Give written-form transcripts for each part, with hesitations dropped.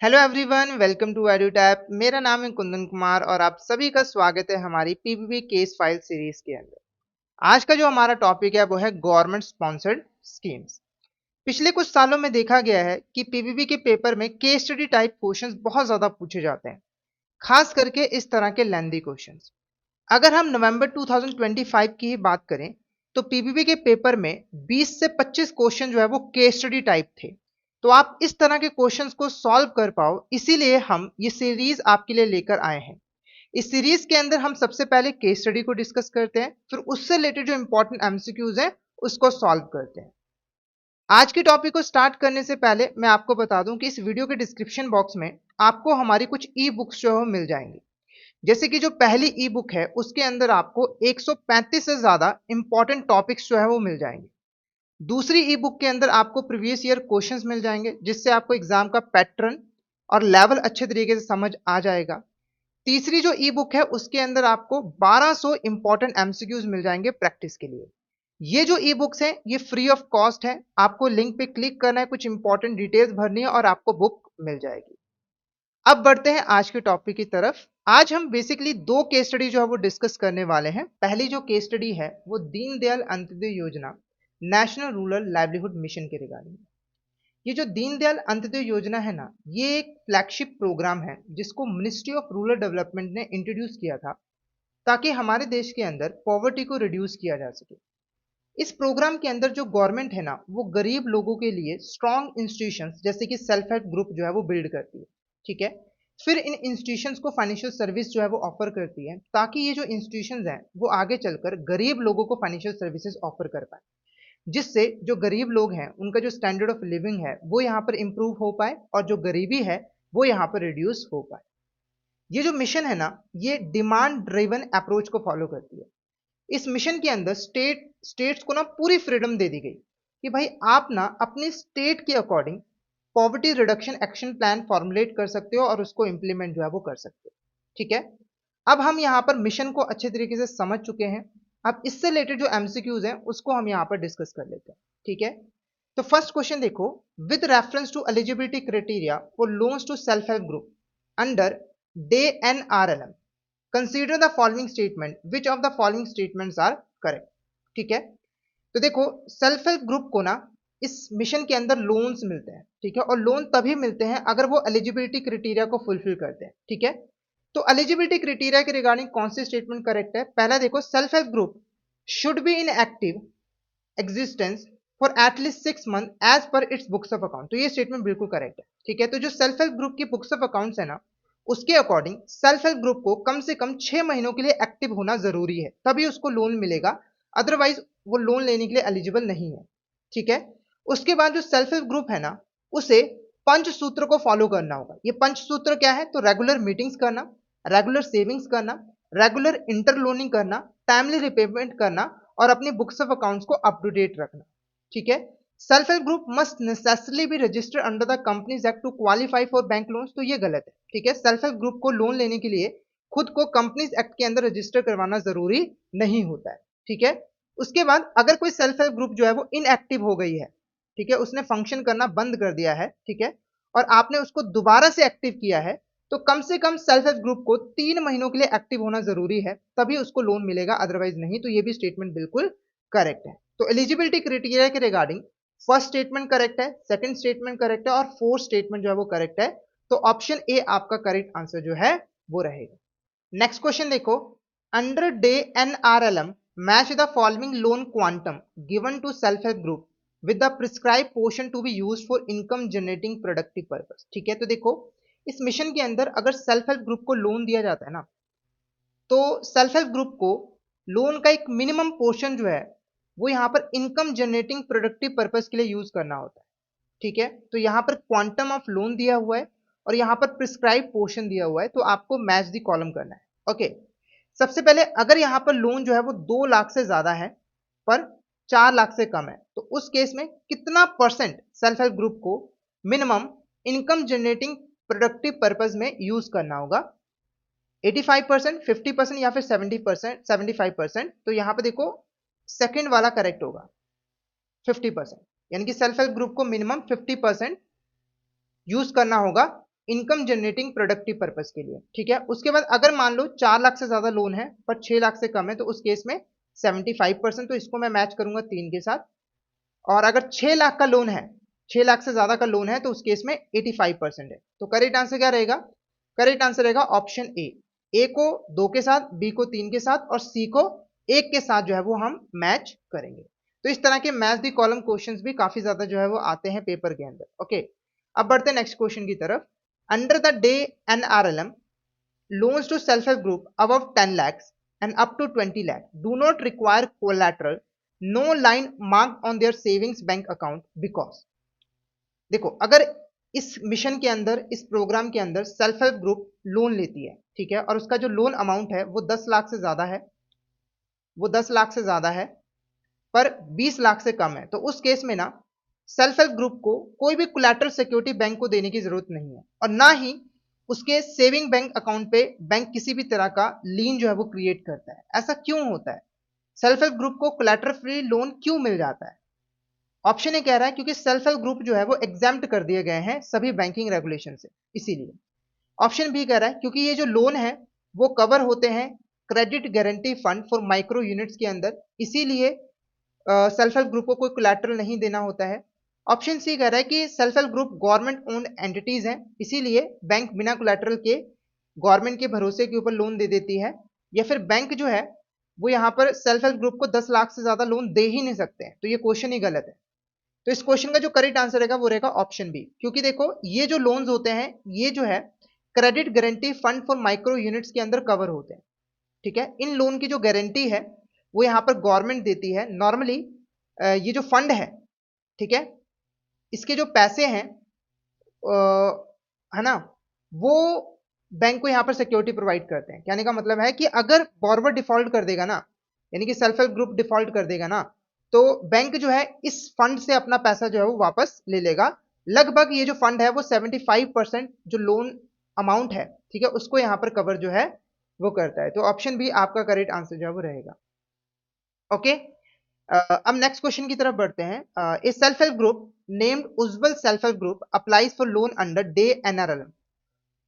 Hello everyone, welcome to EduTap. मेरा नाम है कुंदन कुमार और आप सभी का स्वागत है हमारी पीपीपी केस फाइल सीरीज के अंदर। आज का जो हमारा टॉपिक है वो है गवर्नमेंट स्पॉन्सर्ड स्कीम्स। पिछले कुछ सालों में देखा गया है कि पीपीपी के पेपर में केस स्टडी टाइप क्वेश्चंस बहुत ज्यादा पूछे जाते हैं, खास करके इस तरह के लेंदी क्वेश्चंस। अगर हम नवंबर 2025 की ही बात करें तो पीपीपी के पेपर में 20 से 25 क्वेश्चन जो है वो केस स्टडी टाइप थे। तो आप इस तरह के क्वेश्चंस को सॉल्व कर पाओ, इसीलिए हम ये सीरीज आपके लिए लेकर आए हैं। इस सीरीज के अंदर हम सबसे पहले केस स्टडी को डिस्कस करते हैं, फिर उससे रिलेटेड जो इंपॉर्टेंट एमसीक्यूज हैं उसको सॉल्व करते हैं। आज के टॉपिक को स्टार्ट करने से पहले मैं आपको बता दूं कि इस वीडियो के डिस्क्रिप्शन बॉक्स में आपको हमारी कुछ ई बुक्स जो है मिल जाएंगी। जैसे कि जो पहली ई बुक है उसके अंदर आपको 135 से ज्यादा इंपॉर्टेंट टॉपिक्स जो है वो मिल जाएंगे। दूसरी ई बुक के अंदर आपको प्रीवियस ईयर क्वेश्चंस मिल जाएंगे, जिससे आपको एग्जाम का पैटर्न और लेवल अच्छे तरीके से समझ आ जाएगा। तीसरी जो ई बुक है उसके अंदर आपको 1200 इंपॉर्टेंट एमसीक्यूज मिल जाएंगे प्रैक्टिस के लिए। ये जो ई बुक्स हैं ये फ्री ऑफ कॉस्ट है, आपको लिंक पे क्लिक करना है, कुछ इंपॉर्टेंट डिटेल्स भरनी है और आपको बुक मिल जाएगी। अब बढ़ते हैं आज के टॉपिक की तरफ। आज हम बेसिकली दो केस स्टडी जो है वो डिस्कस करने वाले हैं। पहली जो केस स्टडी है वो दीनदयाल अंत्योदय योजना नेशनल रूरल लाइवलीहुड मिशन के रिगार्डिंग। ये जो दीनदयाल अंत्योदय योजना है ना, ये एक फ्लैगशिप प्रोग्राम है जिसको मिनिस्ट्री ऑफ रूरल डेवलपमेंट ने इंट्रोड्यूस किया था, ताकि हमारे देश के अंदर पॉवर्टी को रिड्यूस किया जा सके। इस प्रोग्राम के अंदर जो गवर्नमेंट है ना, वो गरीब लोगों के लिए स्ट्रॉन्ग इंस्टीट्यूशंस जैसे कि सेल्फ हेल्प ग्रुप जो है वो बिल्ड करती है। ठीक है। फिर इन इंस्टीट्यूशंस को फाइनेंशियल सर्विस जो है वो ऑफर करती है, ताकि ये जो इंस्टीट्यूशंस हैं वो आगे चलकर गरीब लोगों को फाइनेंशियल सर्विसेज ऑफर कर पाए, जिससे जो गरीब लोग हैं उनका जो स्टैंडर्ड ऑफ लिविंग है वो यहाँ पर इंप्रूव हो पाए और जो गरीबी है वो यहाँ पर रिड्यूस हो पाए। ये जो मिशन है ना, ये डिमांड ड्रिवन अप्रोच को फॉलो करती है। इस मिशन के अंदर स्टेट्स को ना पूरी फ्रीडम दे दी गई कि भाई आप ना अपने स्टेट के according poverty reduction action plan formulate कर सकते हो और उसको इंप्लीमेंट जो है वो कर सकते हो। ठीक है। अब हम यहाँ पर मिशन को अच्छे तरीके से समझ चुके हैं। अब इससे रिलेटेड जो एमसीक्यूज हैं उसको हम यहाँ पर डिस्कस कर लेते हैं। ठीक है। तो फर्स्ट क्वेश्चन देखो, with reference to eligibility criteria for loans to self help group under day NRLM, consider the following statement, which of the following statements are correct. ठीक है। तो देखो, सेल्फ हेल्प ग्रुप को ना इस मिशन के अंदर लोन्स मिलते हैं। ठीक है। और लोन तभी मिलते हैं अगर वो एलिजिबिलिटी क्राइटेरिया को फुलफिल करते हैं। ठीक है। तो एलिजिबिलिटी क्राइटेरिया के रिगार्डिंग कौन सी स्टेटमेंट करेक्ट है? पहला देखो, self help group should be in active existence for at least 6 month as per its books of account. तो ये स्टेटमेंट बिल्कुल करेक्ट है। ठीक है। तो जो सेल्फ हेल्प ग्रुप की बुक्स ऑफ अकाउंट्स है ना, उसके अकॉर्डिंग सेल्फ हेल्प ग्रुप को कम से कम 6 महीनों के लिए एक्टिव होना जरूरी है, तभी उसको लोन मिलेगा। अदरवाइज वो लोन लेने के लिए एलिजिबल नहीं है। ठीक है। उसके बाद जो सेल्फ हेल्प ग्रुप है ना, उसे पंच सूत्र को फॉलो करना होगा। ये पंच सूत्र क्या है? तो रेगुलर मीटिंग्स करना, रेगुलर सेविंग्स करना, रेगुलर इंटरलोनिंग करना, टाइमली रिपेमेंट करना और अपनी बुक्स ऑफ अकाउंट्स को अप टू डेट रखना। ठीक है। Self help group must necessarily be registered under the companies act to qualify for bank loans. तो ये गलत है। ठीक है। सेल्फ हेल्प ग्रुप को लोन लेने के लिए खुद को कंपनीज एक्ट के अंदर रजिस्टर करवाना जरूरी नहीं होता है। ठीक है। उसके बाद अगर कोई सेल्फ हेल्प ग्रुप जो है वो इनएक्टिव हो गई है, ठीक है, उसने फंक्शन करना बंद कर दिया है, ठीक है, और आपने उसको दोबारा से एक्टिव किया है, तो कम से कम सेल्फ हेल्प ग्रुप को 3 महीनों के लिए एक्टिव होना जरूरी है, तभी उसको लोन मिलेगा, अदरवाइज नहीं। तो ये भी स्टेटमेंट बिल्कुल करेक्ट है। तो एलिजिबिलिटी क्राइटेरिया के रिगार्डिंग फर्स्ट स्टेटमेंट करेक्ट है, सेकंड स्टेटमेंट करेक्ट है और फोर्थ स्टेटमेंट जो है वो करेक्ट है। तो ऑप्शन ए आपका करेक्ट आंसर जो है वो रहेगा। नेक्स्ट क्वेश्चन देखो, under day NRLM match the following loan quantum given to self help group with the prescribe portion to be used for income generating productive purpose. ठीक है। तो देखो, इस मिशन के अंदर अगर सेल्फ हेल्प ग्रुप को लोन दिया जाता है ना, तो सेल्फ हेल्प ग्रुप को लोन का एक मिनिमम पोर्शन जो है वो यहाँ पर इनकम जनरेटिंग प्रोडक्टिव पर्पस के लिए यूज करना होता है। ठीक है। तो यहाँ पर क्वांटम ऑफ लोन दिया हुआ है और यहाँ पर प्रिस्क्राइब पोर्शन दिया हुआ है, तो आपको मैच दी कॉलम करना है। ओके। सबसे पहले अगर यहाँ पर लोन जो है वो 2 लाख से ज्यादा है पर 4 लाख से कम है, तो उस केस में कितना परसेंट सेल्फ हेल्प ग्रुप को minimum income generating productive purpose में यूज करना होगा? 85%, 50% या फिर 70%, 75%? तो यहाँ पे देखो, सेकंड वाला करेक्ट होगा, 50%। यानी कि सेल्फ हेल्प ग्रुप को मिनिमम 50% यूज करना होगा इनकम जनरेटिंग प्रोडक्टिव पर्पस के लिए, ठीक है। उसके बाद अगर मान लो 4 लाख से ज्यादा लोन है पर 6 लाख से कम है तो उस केस में 75%, तो इसको मैं मैच करूंगा 3 के साथ। और अगर 6 लाख का लोन है, 6 लाख से ज्यादा का लोन है, तो उस केस में 85% है। तो करेक्ट आंसर क्या रहेगा? करेक्ट आंसर रहेगा ऑप्शन ए को 2 के साथ, बी को 3 के साथ और सी को 1 के साथ जो है वो हम मैच करेंगे। तो इस तरह के मैच दी कॉलम क्वेश्चंस भी काफी ज्यादा जो है वो आते हैं पेपर के अंदर। ओके, अब बढ़ते हैं नेक्स्ट क्वेश्चन की तरफ। Under the day NRLM, loans to self-help group above 10 lakhs and up to 20 lakh do not require collateral, no line marked on their savings bank account because। देखो, अगर इस मिशन के अंदर, इस प्रोग्राम के अंदर सेल्फ हेल्प ग्रुप लोन लेती है, ठीक है, और उसका जो लोन अमाउंट है वो 10 लाख से ज्यादा है, वो 10 लाख से ज्यादा है पर 20 लाख से कम है, तो उस केस में ना सेल्फ हेल्प ग्रुप को कोई भी कोलैटरल सिक्योरिटी बैंक को देने की जरूरत नहीं है, और ना ही उसके सेविंग बैंक अकाउंट पे बैंक किसी भी तरह का लीन जो है वो क्रिएट करता है। ऐसा क्यों होता है? सेल्फ हेल्प ग्रुप को कोलैटरल फ्री लोन क्यों मिल जाता है? ऑप्शन ए कह रहा है क्योंकि सेल्फ हेल्प ग्रुप जो है वो एग्जाम्प्ट कर दिए गए हैं सभी बैंकिंग रेगुलेशन से, इसीलिए। ऑप्शन बी कह रहा है क्योंकि ये जो लोन है वो कवर होते हैं credit guarantee fund for micro units के अंदर, इसीलिए सेल्फ हेल्प ग्रुप को कोई कोलैटरल नहीं देना होता है। ऑप्शन सी कह रहा है कि self help group government owned entities हैं, इसीलिए बैंक बिना कोलैटरल के गवर्नमेंट के भरोसे के ऊपर लोन दे देती है। या फिर बैंक जो है वो यहाँ पर सेल्फ हेल्प ग्रुप को 10 लाख से ज्यादा लोन दे ही नहीं सकते हैं, तो ये क्वेश्चन ही गलत है। तो इस क्वेश्चन का जो करेक्ट आंसर रहेगा वो रहेगा ऑप्शन बी, क्योंकि देखो ये जो लोन्स होते हैं ये जो है credit guarantee fund for micro units के अंदर कवर होते हैं, ठीक है। इन लोन की जो गारंटी है वो यहाँ पर गवर्नमेंट देती है नॉर्मली। ये जो फंड है, ठीक है, इसके जो पैसे हैं है ना, वो बैंक को यहाँ पर सिक्योरिटी प्रोवाइड करते हैं। कहने का मतलब है कि अगर बॉर्वर डिफॉल्ट कर देगा ना, यानी कि सेल्फ हेल्प ग्रुप डिफॉल्ट कर देगा ना, तो बैंक जो है इस फंड से अपना पैसा जो है वो वापस ले लेगा। लगभग ये जो फंड है वो 75% जो लोन अमाउंट है, ठीक है, उसको यहाँ पर कवर जो है वो करता है। तो ऑप्शन बी आपका करेक्ट आंसर जो है वो रहेगा। ओके, अब नेक्स्ट क्वेश्चन की तरफ बढ़ते हैं। ए self help group named Ujjwal self help group applies for loan under day NRLM.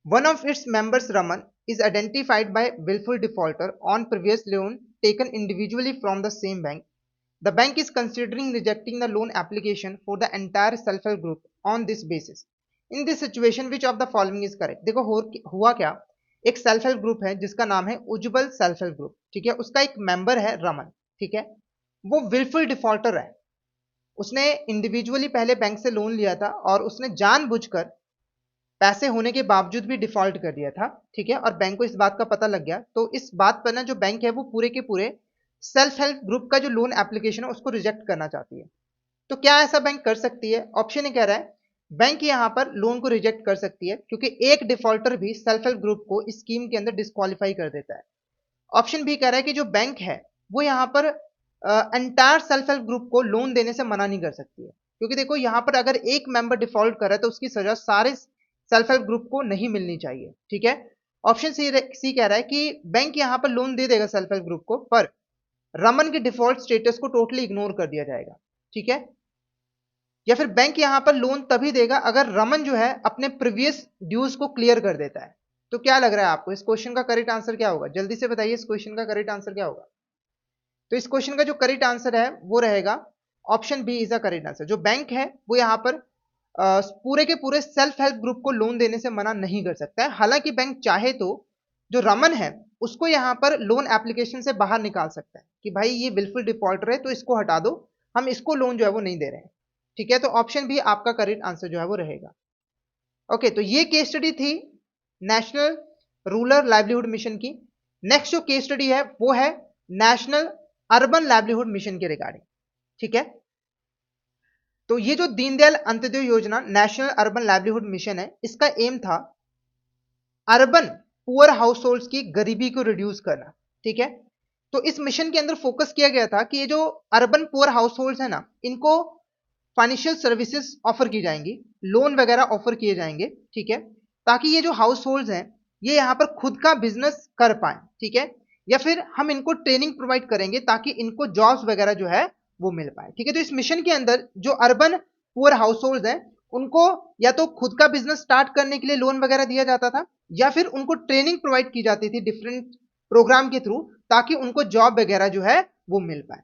One of its members, Raman, is identified by willful defaulter on previous loan taken individually from the same bank. The bank is considering rejecting the loan application for the entire self-help group on this basis. In this situation, which of the following is correct? देखो हुआ क्या, एक self help group है जिसका नाम है उज्जवल self help group, ठीक है, उसका एक मेंबर है रमन, ठीक है, वो विलफुल डिफॉल्टर है। उसने इंडिविजुअली पहले बैंक से लोन लिया था और उसने जानबूझकर पैसे होने के बावजूद भी डिफॉल्ट कर दिया था, ठीक है, और बैंक को इस बात का पता लग गया। तो इस बात पर ना जो बैंक है वो पूरे के पूरे सेल्फ हेल्प ग्रुप का जो लोन एप्लीकेशन है उसको रिजेक्ट करना चाहती है। तो क्या ऐसा बैंक कर सकती है? ऑप्शन ए कह रहा है बैंक यहाँ पर लोन को रिजेक्ट कर सकती है क्योंकि एक डिफॉल्टर भी सेल्फ हेल्प ग्रुप को इस स्कीम के अंदर डिस्क्वालीफाई कर देता है। ऑप्शन बी कह रहा है कि जो बैंक है वो यहाँ पर एंटायर सेल्फ हेल्प ग्रुप को लोन देने से मना नहीं कर सकती है, क्योंकि देखो यहाँ पर अगर एक मेंबर डिफॉल्ट कर रहा है तो उसकी सजा सारे सेल्फ हेल्प ग्रुप को नहीं मिलनी चाहिए, ठीक है। ऑप्शन सी कह रहा है कि बैंक यहाँ पर लोन दे देगा सेल्फ हेल्प ग्रुप को, पर रमन के डिफॉल्ट स्टेटस को टोटली इग्नोर कर दिया जाएगा, ठीक है। या फिर बैंक यहाँ पर लोन तभी देगा अगर रमन जो है अपने प्रीवियस ड्यूज को क्लियर कर देता है। तो क्या लग रहा है आपको, इस क्वेश्चन का करेक्ट आंसर क्या होगा? जल्दी से बताइए, इस क्वेश्चन का करेक्ट आंसर क्या होगा? तो इस क्वेश्चन का जो करेक्ट आंसर है वो रहेगा option B is the correct answer. जो बैंक है वो यहाँ पर पूरे के पूरे सेल्फ हेल्प ग्रुप को लोन देने से मना नहीं कर सकता है। हालांकि बैंक चाहे तो जो रमन है उसको यहाँ पर लोन एप्लीकेशन से बाहर निकाल सकता है कि भाई ये बिल्कुल डिफॉल्टर है तो इसको हटा दो, हम इसको लोन जो है वो नहीं दे रहे हैं, ठीक है। तो ऑप्शन बी आपका करेक्ट आंसर जो है वो रहेगा। ओके, तो ये केस स्टडी थी नेशनल रूरल लाइवलीहुड मिशन की। नेक्स्ट जो केस स्टडी है वो है नेशनल अर्बन लाइवलीहुड मिशन के रिगार्डिंग, ठीक है। तो ये जो दीनदयाल अंत्योदय योजना नेशनल अर्बन लाइवलीहुड मिशन है, इसका एम था अर्बन पुअर हाउस होल्ड्स की गरीबी को रिड्यूस करना, ठीक है। तो इस मिशन के अंदर फोकस किया गया था कि ये जो अर्बन पुअर हाउस होल्ड्स है ना, इनको फाइनेंशियल सर्विसेज ऑफर की जाएंगी, लोन वगैरह ऑफर किए जाएंगे, ठीक है, ताकि ये जो हाउस होल्ड्स हैं ये यहाँ पर खुद का बिजनेस कर पाए, ठीक है। या फिर हम इनको ट्रेनिंग प्रोवाइड करेंगे ताकि इनको जॉब्स वगैरह जो है वो मिल पाए, ठीक है। तो इस मिशन के अंदर जो अर्बन पुअर हाउस होल्ड हैं उनको या तो खुद का बिजनेस स्टार्ट करने के लिए लोन वगैरह दिया जाता था, या फिर उनको ट्रेनिंग प्रोवाइड की जाती थी डिफरेंट प्रोग्राम के थ्रू, ताकि उनको जॉब वगैरह जो है वो मिल पाए।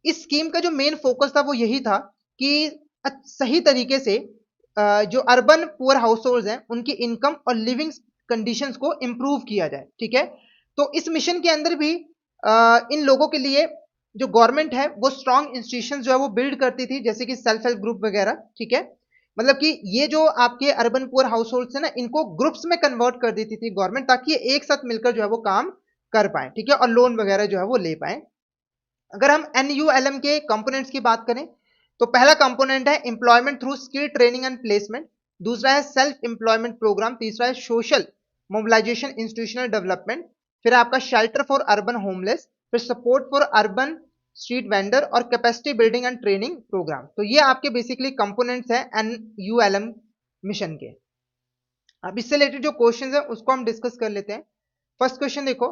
इस स्कीम का जो मेन फोकस था वो यही था कि सही तरीके से जो अर्बन पुअर हाउस होल्ड हैं उनकी इनकम और लिविंग कंडीशंस को इंप्रूव किया जाए। ठीक है, तो इस मिशन के अंदर भी इन लोगों के लिए जो गवर्नमेंट है वो स्ट्रॉन्ग इंस्टीट्यूशन जो है वो बिल्ड करती थी, जैसे कि सेल्फ हेल्प ग्रुप वगैरह। ठीक है, मतलब कि ये जो आपके अर्बन पुअर हाउस होल्ड है ना, इनको ग्रुप्स में कन्वर्ट कर देती थी गवर्नमेंट, ताकि ये एक साथ मिलकर जो है वो काम कर पाए। ठीक है, और लोन वगैरह जो है वो ले पाए। अगर हम NULM के कंपोनेंट्स की बात करें, तो पहला कंपोनेंट है employment through skill training and placement, दूसरा है सेल्फ एम्प्लॉयमेंट प्रोग्राम, तीसरा है सोशल मोबिलाइजेशन इंस्टीट्यूशनल डेवलपमेंट, फिर आपका शेल्टर फॉर अर्बन होमलेस, फिर support for urban street vendor और capacity building and training program. तो ये आपके बेसिकली कंपोनेंट्स हैं NULM मिशन के। अब इससे रिलेटेड जो क्वेश्चंस है उसको हम डिस्कस कर लेते हैं। फर्स्ट क्वेश्चन देखो,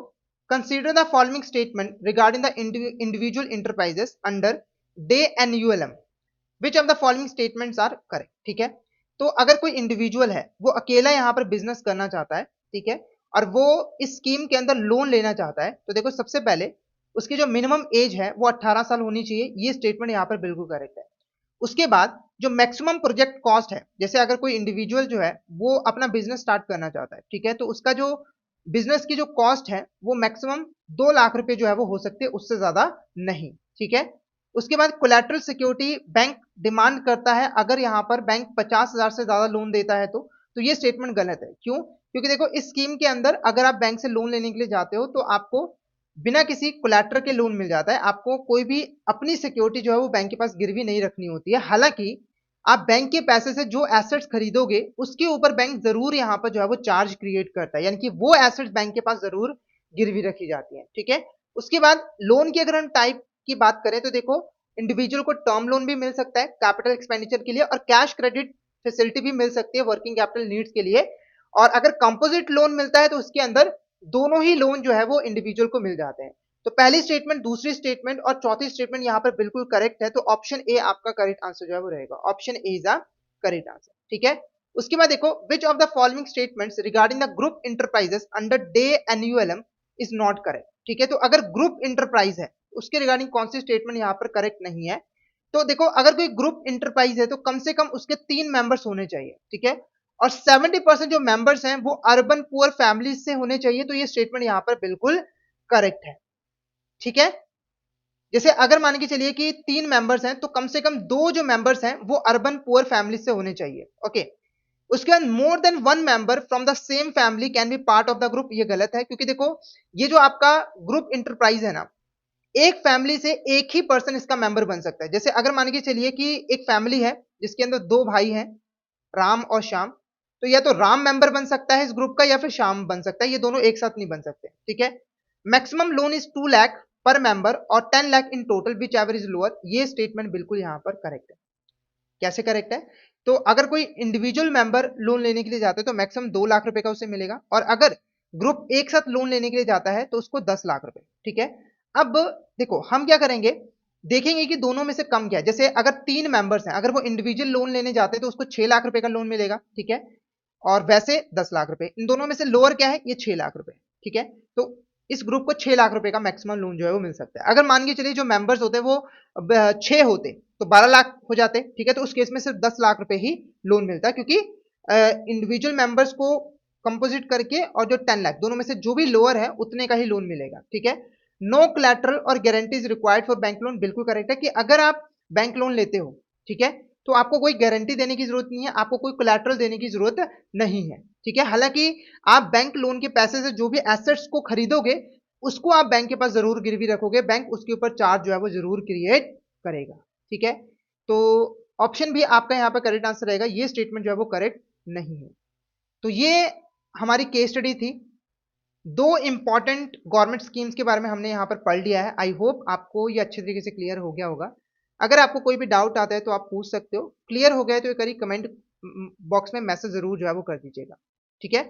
consider the following statement regarding the individual enterprises under day NULM, which of the following statements are correct. ठीक है, तो अगर कोई इंडिविजुअल है वो अकेला यहाँ पर बिजनेस करना चाहता है, ठीक है, और वो इस स्कीम के अंदर लोन लेना चाहता है, तो देखो सबसे पहले उसकी जो मिनिमम एज है वो 18 साल होनी चाहिए, ये स्टेटमेंट यहाँ पर बिल्कुल करेक्ट है। उसके बाद जो मैक्सिमम प्रोजेक्ट कॉस्ट है, जैसे अगर कोई इंडिविजुअल जो है वो अपना बिजनेस स्टार्ट करना चाहता है, ठीक है, तो उसका जो बिजनेस की जो कॉस्ट है वो मैक्सिमम 2 लाख रुपए जो है वो हो सकते हैं, उससे ज्यादा नहीं। ठीक है, उसके बाद कोलैटरल सिक्योरिटी बैंक डिमांड करता है, अगर यहां पर बैंक 50,000 से ज्यादा लोन देता है तो ये स्टेटमेंट गलत है। क्यों? क्योंकि देखो इस स्कीम के अंदर अगर आप बैंक से लोन लेने के लिए जाते हो तो आपको बिना किसी कोलैटरल के लोन मिल जाता है, आपको कोई भी अपनी सिक्योरिटी जो है वो बैंक के पास गिरवी नहीं रखनी होती है। हालांकि आप बैंक के पैसे से जो एसेट्स खरीदोगे उसके ऊपर बैंक जरूर यहाँ पर जो है वो चार्ज क्रिएट करता है, यानी कि वो एसेट्स बैंक के पास जरूर गिरवी रखी जाती है। ठीक है, उसके बाद लोन की अगर हम टाइप की बात करें तो देखो इंडिविजुअल को टर्म लोन भी मिल सकता है कैपिटल एक्सपेंडिचर के लिए, और कैश क्रेडिट फैसिलिटी भी मिल सकती है वर्किंग कैपिटल नीड्स के लिए। और अगर कंपोजिट लोन मिलता है तो उसके अंदर दोनों ही लोन जो है वो इंडिविजुअल को मिल जाते हैं। तो पहली स्टेटमेंट, दूसरी स्टेटमेंट और चौथी स्टेटमेंट यहाँ पर बिल्कुल करेक्ट है, तो ऑप्शन ए आपका करेक्ट आंसर जो है वो रहेगा, option A is a correct answer. ठीक है, उसके बाद देखो विच of the following statements regarding the group enterprises under day NULM is not correct. ठीक है, तो अगर ग्रुप इंटरप्राइज है उसके रिगार्डिंग कौन सी स्टेटमेंट यहाँ पर करेक्ट नहीं है? तो देखो अगर कोई ग्रुप इंटरप्राइज है तो कम से कम उसके 3 मेंबर्स होने चाहिए। ठीक है, और 70% जो मेंबर्स हैं वो अर्बन पुअर फैमिलीज से होने चाहिए, तो ये स्टेटमेंट यहाँ पर बिल्कुल करेक्ट है। ठीक है, जैसे अगर मान के चलिए कि 3 मेंबर्स हैं तो कम से कम 2 जो मेंबर्स हैं वो अर्बन पुअर फैमिली से होने चाहिए। ओके, उसके बाद more than 1 member from the same family can be part of the group, ये गलत है, क्योंकि देखो ये जो आपका ग्रुप इंटरप्राइज है ना, एक फैमिली से एक ही पर्सन इसका मेंबर बन सकता है। जैसे अगर मान के चलिए कि एक फैमिली है जिसके अंदर 2 भाई हैं, राम और श्याम, तो या तो राम मेंबर बन सकता है इस ग्रुप का या फिर श्याम बन सकता है, ये दोनों एक साथ नहीं बन सकते। ठीक है, मैक्सिमम लोन इज 2 लाख पर मेंबर और 10 lakh in total which ever is lower, ये स्टेटमेंट बिल्कुल यहां पर करेक्ट है। कैसे करेक्ट है? तो अगर कोई इंडिविजुअल मेंबर लोन लेने के लिए जाता है तो मैक्सिमम 2 लाख रुपए का उसे मिलेगा, और अगर ग्रुप एक साथ लोन लेने के लिए जाता है तो उसको 10 लाख रुपए। ठीक है, अब देखो हम क्या करेंगे, देखेंगे कि दोनों में से कम क्या है। जैसे अगर 3 मेंबर्स हैं, अगर वो इंडिविजुअल लोन लेने जाते हैं तो उसको 6 लाख रुपए का लोन मिलेगा। ठीक है, और वैसे 10 लाख रुपए, इन दोनों में से लोअर क्या है, ये 6 लाख रुपए। ठीक है, तो इस ग्रुप को 6 लाख रुपए का मैक्सिमम लोन जो है वो मिल सकता है। अगर मान के चलिए जो मेंबर्स होते हैं वो 6 होते तो 12 लाख हो जाते। ठीक है, तो उस केस में सिर्फ 10 लाख रुपए ही लोन मिलता है, क्योंकि इंडिविजुअल मेंबर्स को कंपोजिट करके और जो 10 लाख दोनों में से जो भी लोअर है उतने का ही लोन मिलेगा। ठीक है, नो कोलैटरल और guarantees required for bank loan, बिल्कुल करेक्ट है कि अगर आप बैंक लोन लेते हो, ठीक है, तो आपको कोई गारंटी देने की जरूरत नहीं है, आपको कोई कोलैटरल देने की जरूरत नहीं है। ठीक है, हालांकि आप बैंक लोन के पैसे से जो भी एसेट्स को खरीदोगे उसको आप बैंक के पास जरूर गिरवी रखोगे, बैंक उसके ऊपर चार्ज जो है वो जरूर क्रिएट करेगा। ठीक है, तो ऑप्शन भी आपका यहाँ पर करेक्ट आंसर रहेगा, ये स्टेटमेंट जो है वो करेक्ट नहीं है। तो ये हमारी केस स्टडी थी, 2 इंपॉर्टेंट गवर्नमेंट स्कीम्स के बारे में हमने यहाँ पर पढ़ लिया है। आई होप आपको ये अच्छे तरीके से क्लियर हो गया होगा। अगर आपको कोई भी डाउट आता है तो आप पूछ सकते हो, क्लियर हो गया तो एक कमेंट बॉक्स में मैसेज जरूर जो है वो कर दीजिएगा। ठीक है,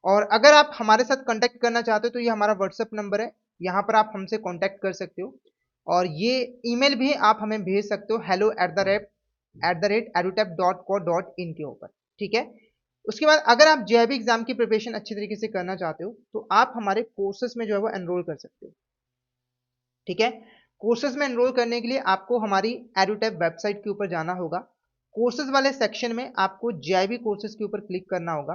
और अगर आप हमारे साथ कांटेक्ट करना चाहते हो तो ये हमारा व्हाट्सएप नंबर है, यहाँ पर आप हमसे कांटेक्ट कर सकते हो, और ये ईमेल भी आप हमें भेज सकते हो hello@ @edutap.co.in के ऊपर, ठीक है। उसके बाद अगर आप जेईबी एग्जाम की प्रिपरेशन अच्छी तरीके से करना चाहते हो तो आप हमारे कोर्सेज में जो है वो एनरोल कर सकते हो, ठीक है। कोर्सेज में एनरोल करने के लिए आपको हमारी एडुटैप वेबसाइट के ऊपर जाना होगा। कोर्सेज वाले सेक्शन में आपको जेईबी कोर्सेज के ऊपर क्लिक करना होगा,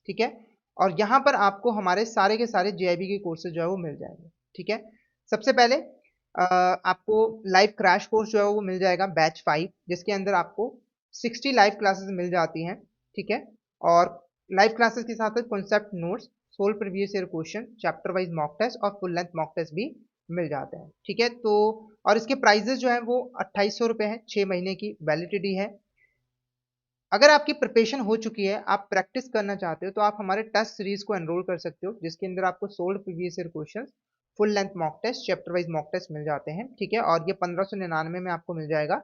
ठीक है। और यहां पर आपको हमारे सारे के सारे जेईबी के कोर्सेज जो है वो मिल जाएंगे, ठीक है। सबसे पहले आपको लाइव क्रैश कोर्स जो है वो मिल जाएगा बैच 5, जिसके अंदर आपको 60 लाइव क्लासेस मिल जाती हैं, ठीक है। और लाइव क्लासेस के साथ concept notes, solve previous year question, chapter wise mock test और फुल लेंथ मॉक टेस्ट भी मिल जाते हैं, ठीक है। तो और इसके प्राइजेस जो है वो 2800 रुपए हैं, 6 महीने की वैलिडिटी है। अगर आपकी प्रिपरेशन हो चुकी है, आप प्रैक्टिस करना चाहते हो, तो आप हमारे टेस्ट सीरीज को एनरोल कर सकते हो, जिसके अंदर आपको solve previous year questions, full length mock test, chapter wise mock test मिल जाते हैं, ठीक है। और ये 1599 में आपको मिल जाएगा।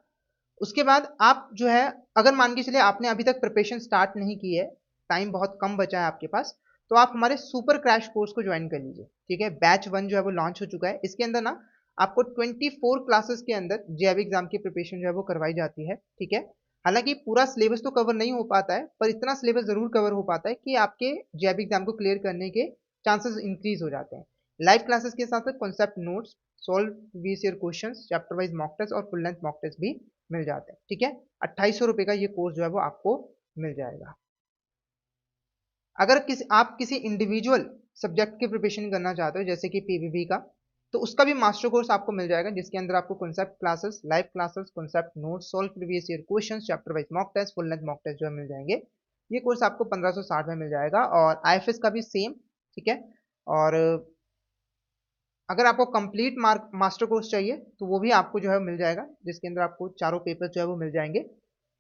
उसके बाद आप जो है, अगर मान के चलिए आपने अभी तक प्रिपरेशन स्टार्ट नहीं की है, टाइम बहुत कम बचा है आपके पास, तो आप हमारे सुपर क्रैश कोर्स को ज्वाइन कर लीजिए, ठीक है। बैच 1 जो है वो लॉन्च हो चुका है। इसके अंदर ना आपको 24 क्लासेस के अंदर जेईबी एग्जाम की प्रिपरेशन जो है वो करवाई जाती है, ठीक है। हालांकि पूरा सिलेबस तो कवर नहीं हो पाता है, पर इतना सिलेबस जरूर कवर हो पाता है कि आपके जेईबी एग्जाम को क्लियर करने के चांसेस इंक्रीज हो जाते हैं। लाइव क्लासेस के साथ concept notes, solve previous year questions, chapter wise mock test और फुल लेंथ मॉक टेस्ट भी मिल जाते हैं, ठीक है। 2800 रुपए का ये कोर्स जो है वो आपको मिल जाएगा। अगर आप किसी इंडिविजुअल सब्जेक्ट की प्रिपरेशन करना चाहते हो, जैसे कि पीवीबी का, तो उसका भी मास्टर कोर्स आपको मिल जाएगा, जिसके अंदर आपको concept classes, live classes, concept notes, solve previous year questions, chapter wise mock test, full length mock test जो है मिल जाएंगे। ये कोर्स आपको 1560 में मिल जाएगा। और आईएफएस का भी सेम, ठीक है। और अगर आपको कंप्लीट मार्क मास्टर कोर्स चाहिए तो वो भी आपको जो है मिल जाएगा, जिसके अंदर आपको चारों पेपर जो है वो मिल जाएंगे।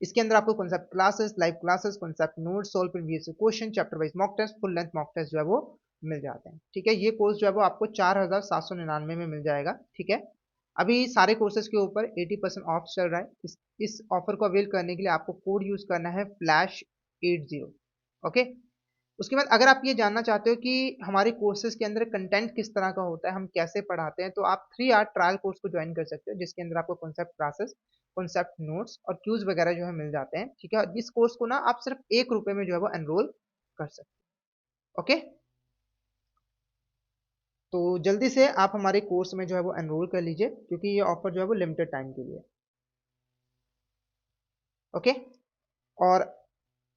इसके अंदर आपको concept classes, live classes, concept notes, solve previous question, chapter wise mock test, full length mock test जो है वो मिल जाते हैं, ठीक है। ये कोर्स जो है वो आपको 4799 में मिल जाएगा, ठीक है। अभी सारे कोर्सेज के ऊपर 80% ऑफ चल रहा है। इस ऑफर को अवेल करने के लिए आपको कोड यूज करना है FLASH80, ओके। उसके बाद अगर आप ये जानना चाहते हो कि हमारे कोर्सेज के अंदर कंटेंट किस तरह का होता है, हम कैसे पढ़ाते हैं, तो आप 3 आवर ट्रायल कोर्स को ज्वाइन कर सकते हो, जिसके अंदर आपको कॉन्सेप्ट क्लासेस, कॉन्सेप्ट नोट्स और क्यूज वगैरह जो है मिल जाते हैं, ठीक है। और इस कोर्स को ना आप सिर्फ 1 रुपए में जो है वो एनरोल कर सकते हो, ओके। तो जल्दी से आप हमारे कोर्स में जो है वो एनरोल कर लीजिए, क्योंकि ये ऑफर जो है वो लिमिटेड टाइम के लिए, ओके। और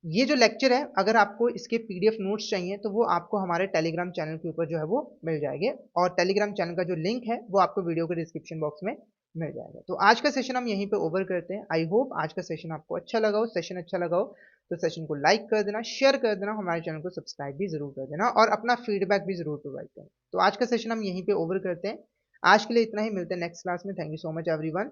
ये जो लेक्चर है, अगर आपको इसके पीडीएफ नोट्स चाहिए तो वो आपको हमारे टेलीग्राम चैनल के ऊपर जो है वो मिल जाएंगे। और टेलीग्राम चैनल का जो लिंक है वो आपको वीडियो के डिस्क्रिप्शन बॉक्स में मिल जाएगा। तो आज का सेशन हम यहीं पे ओवर करते हैं। आई होप आज का सेशन आपको अच्छा लगा हो। सेशन अच्छा लगा हो तो सेशन को लाइक कर देना, शेयर कर देना, हमारे चैनल को सब्सक्राइब भी जरूर कर देना और अपना फीडबैक भी जरूर प्रोवाइड करें। तो आज का सेशन हम यहीं पे ओवर करते हैं। आज के लिए इतना ही, मिलते हैं नेक्स्ट क्लास में। Thank you so much everyone.